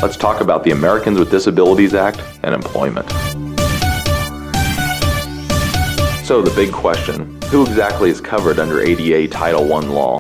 Let's talk about the Americans with Disabilities Act and employment. So the big question, who exactly is covered under ADA Title I law?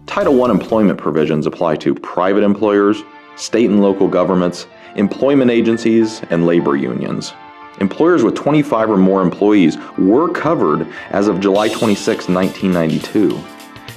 Title I employment provisions apply to private employers, state and local governments, employment agencies, and labor unions. Employers with 25 or more employees were covered as of July 26, 1992.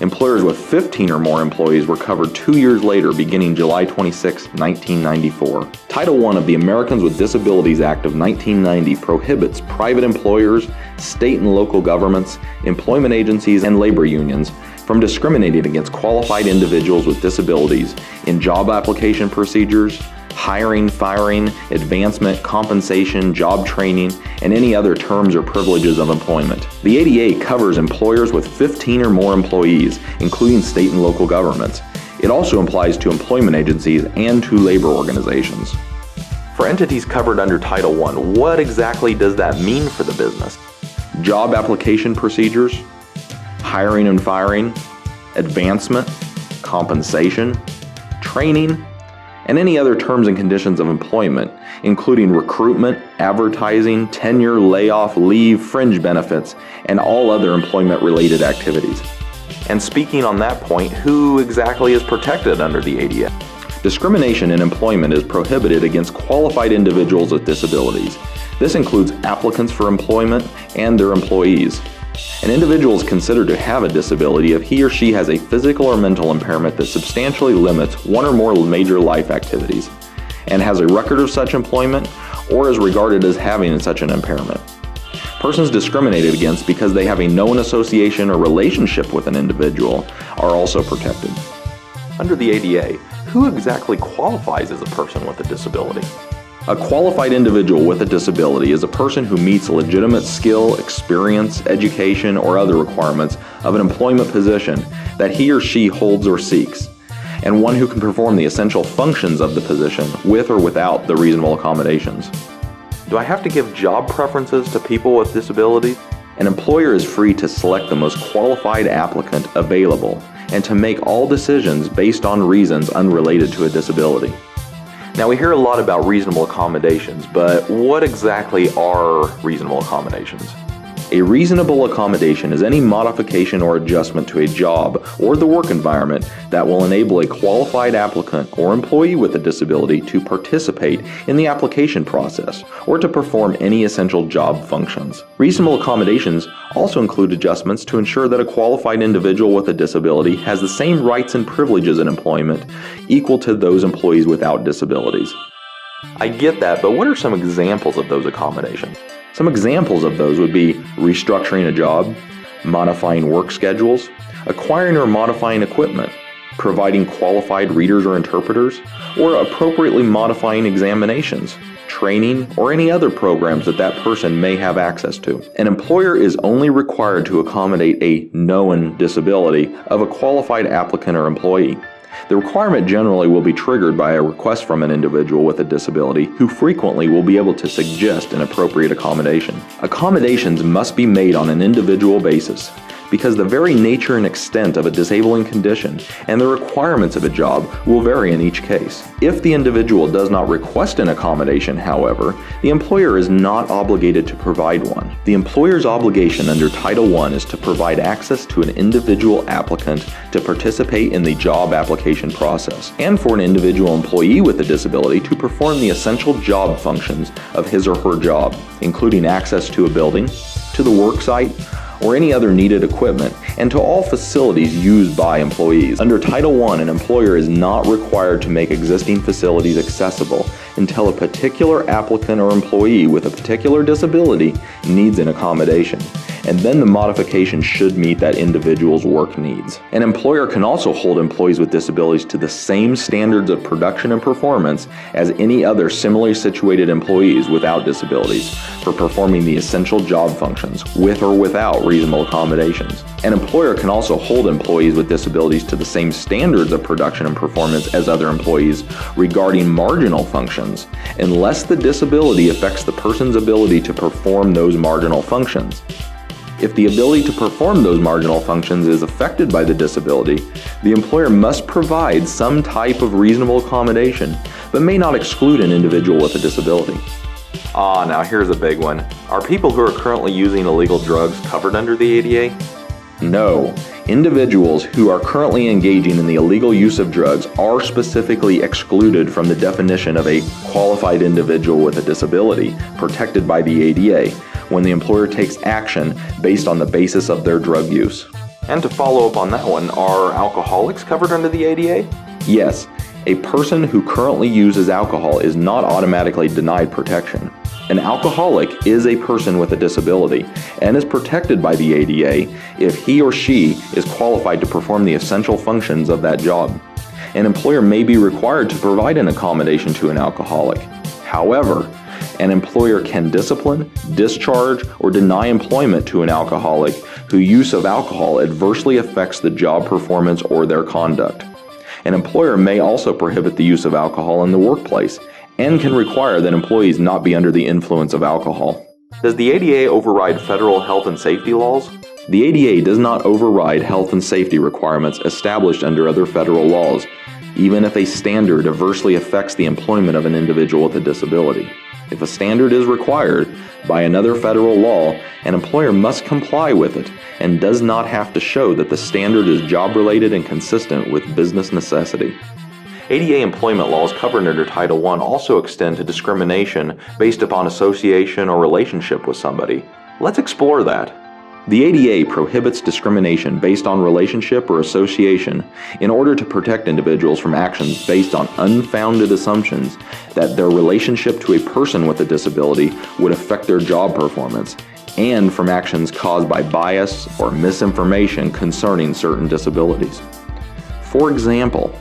Employers with 15 or more employees were covered 2 years later, beginning July 26, 1994. Title I of the Americans with Disabilities Act of 1990 prohibits private employers, state and local governments, employment agencies, and labor unions from discriminating against qualified individuals with disabilities in job application procedures, hiring, firing, advancement, compensation, job training, and any other terms or privileges of employment. The ADA covers employers with 15 or more employees, including state and local governments. It also applies to employment agencies and to labor organizations. For entities covered under Title I, what exactly does that mean for the business? Job application procedures, hiring and firing, advancement, compensation, training, and any other terms and conditions of employment, including recruitment, advertising, tenure, layoff, leave, fringe benefits, and all other employment-related activities. And speaking on that point, who exactly is protected under the ADA? Discrimination in employment is prohibited against qualified individuals with disabilities. This includes applicants for employment and their employees. An individual is considered to have a disability if he or she has a physical or mental impairment that substantially limits one or more major life activities, and has a record of such employment, or is regarded as having such an impairment. Persons discriminated against because they have a known association or relationship with an individual are also protected. Under the ADA, who exactly qualifies as a person with a disability? A qualified individual with a disability is a person who meets legitimate skill, experience, education, or other requirements of an employment position that he or she holds or seeks, and one who can perform the essential functions of the position with or without the reasonable accommodations. Do I have to give job preferences to people with disabilities? An employer is free to select the most qualified applicant available and to make all decisions based on reasons unrelated to a disability. Now, we hear a lot about reasonable accommodations, but what exactly are reasonable accommodations? A reasonable accommodation is any modification or adjustment to a job or the work environment that will enable a qualified applicant or employee with a disability to participate in the application process or to perform any essential job functions. Reasonable accommodations also include adjustments to ensure that a qualified individual with a disability has the same rights and privileges in employment equal to those employees without disabilities. I get that, but what are some examples of those accommodations? Some examples of those would be restructuring a job, modifying work schedules, acquiring or modifying equipment, providing qualified readers or interpreters, or appropriately modifying examinations, training, or any other programs that that person may have access to. An employer is only required to accommodate a known disability of a qualified applicant or employee. The requirement generally will be triggered by a request from an individual with a disability who frequently will be able to suggest an appropriate accommodation. Accommodations must be made on an individual basis because the very nature and extent of a disabling condition and the requirements of a job will vary in each case. If the individual does not request an accommodation, however, the employer is not obligated to provide one. The employer's obligation under Title I is to provide access to an individual applicant to participate in the job application process, and for an individual employee with a disability to perform the essential job functions of his or her job, including access to a building, to the worksite, or any other needed equipment, and to all facilities used by employees. Under Title I, an employer is not required to make existing facilities accessible until a particular applicant or employee with a particular disability needs an accommodation, and then the modification should meet that individual's work needs. An employer can also hold employees with disabilities to the same standards of production and performance as any other similarly situated employees without disabilities for performing the essential job functions with or without reasonable accommodations. An employer can also hold employees with disabilities to the same standards of production and performance as other employees regarding marginal functions, unless the disability affects the person's ability to perform those marginal functions. If the ability to perform those marginal functions is affected by the disability, the employer must provide some type of reasonable accommodation, but may not exclude an individual with a disability. Now here's a big one. Are people who are currently using illegal drugs covered under the ADA? No. Individuals who are currently engaging in the illegal use of drugs are specifically excluded from the definition of a qualified individual with a disability protected by the ADA when the employer takes action based on the basis of their drug use. And to follow up on that one, are alcoholics covered under the ADA? Yes. A person who currently uses alcohol is not automatically denied protection. An alcoholic is a person with a disability and is protected by the ADA if he or she is qualified to perform the essential functions of that job. An employer may be required to provide an accommodation to an alcoholic. However, an employer can discipline, discharge, or deny employment to an alcoholic whose use of alcohol adversely affects the job performance or their conduct. An employer may also prohibit the use of alcohol in the workplace and can require that employees not be under the influence of alcohol. Does the ADA override federal health and safety laws? The ADA does not override health and safety requirements established under other federal laws, even if a standard adversely affects the employment of an individual with a disability. If a standard is required by another federal law, an employer must comply with it and does not have to show that the standard is job-related and consistent with business necessity. ADA employment laws covered under Title I also extend to discrimination based upon association or relationship with somebody. Let's explore that. The ADA prohibits discrimination based on relationship or association in order to protect individuals from actions based on unfounded assumptions that their relationship to a person with a disability would affect their job performance, and from actions caused by bias or misinformation concerning certain disabilities. For example,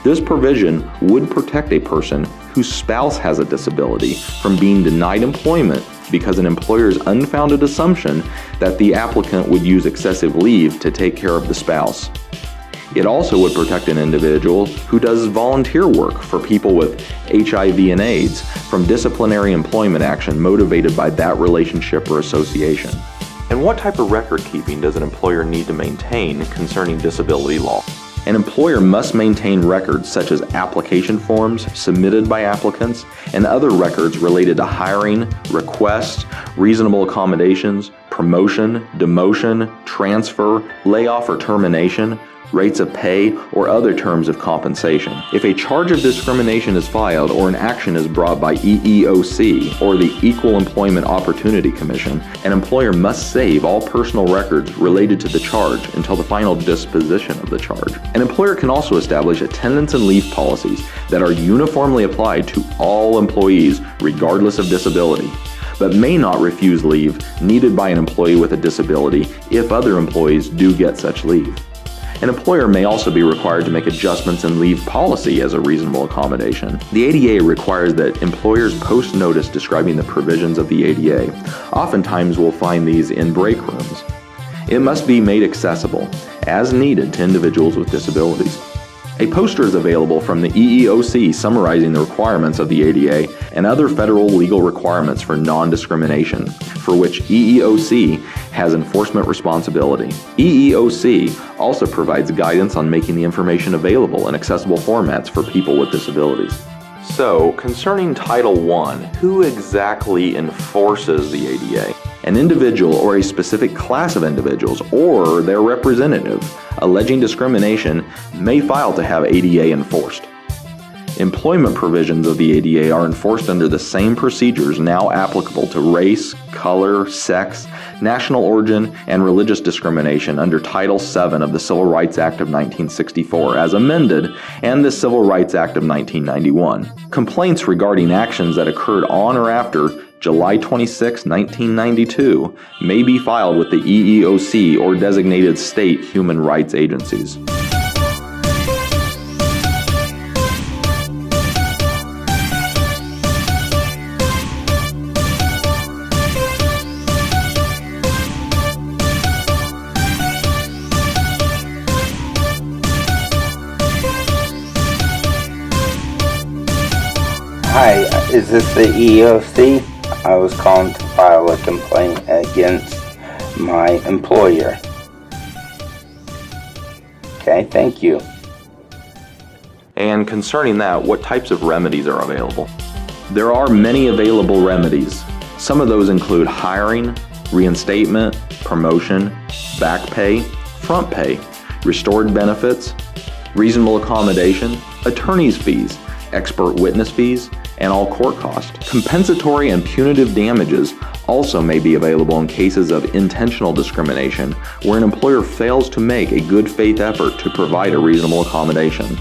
this provision would protect a person whose spouse has a disability from being denied employment because an employer's unfounded assumption that the applicant would use excessive leave to take care of the spouse. It also would protect an individual who does volunteer work for people with HIV and AIDS from disciplinary employment action motivated by that relationship or association. And what type of record keeping does an employer need to maintain concerning disability law? An employer must maintain records such as application forms submitted by applicants and other records related to hiring, requests, reasonable accommodations, promotion, demotion, transfer, layoff or termination, rates of pay, or other terms of compensation. If a charge of discrimination is filed or an action is brought by EEOC or the Equal Employment Opportunity Commission, an employer must save all personal records related to the charge until the final disposition of the charge. An employer can also establish attendance and leave policies that are uniformly applied to all employees regardless of disability, but may not refuse leave needed by an employee with a disability if other employees do get such leave. An employer may also be required to make adjustments in leave policy as a reasonable accommodation. The ADA requires that employers post notice describing the provisions of the ADA. Oftentimes we'll find these in break rooms. It must be made accessible, as needed, to individuals with disabilities. A poster is available from the EEOC summarizing the requirements of the ADA and other federal legal requirements for non-discrimination, for which EEOC has enforcement responsibility. EEOC also provides guidance on making the information available in accessible formats for people with disabilities. So, concerning Title I, who exactly enforces the ADA? An individual or a specific class of individuals or their representative alleging discrimination may file to have ADA enforced. Employment provisions of the ADA are enforced under the same procedures now applicable to race, color, sex, national origin, and religious discrimination under Title VII of the Civil Rights Act of 1964 as amended and the Civil Rights Act of 1991. Complaints regarding actions that occurred on or after July 26, 1992 may be filed with the EEOC or designated state human rights agencies. Hi, is this the EEOC? I was calling to file a complaint against my employer. Okay, thank you. And concerning that, what types of remedies are available? There are many available remedies. Some of those include hiring, reinstatement, promotion, back pay, front pay, restored benefits, reasonable accommodation, attorney's fees, expert witness fees, and all court costs. Compensatory and punitive damages also may be available in cases of intentional discrimination, where an employer fails to make a good faith effort to provide a reasonable accommodation.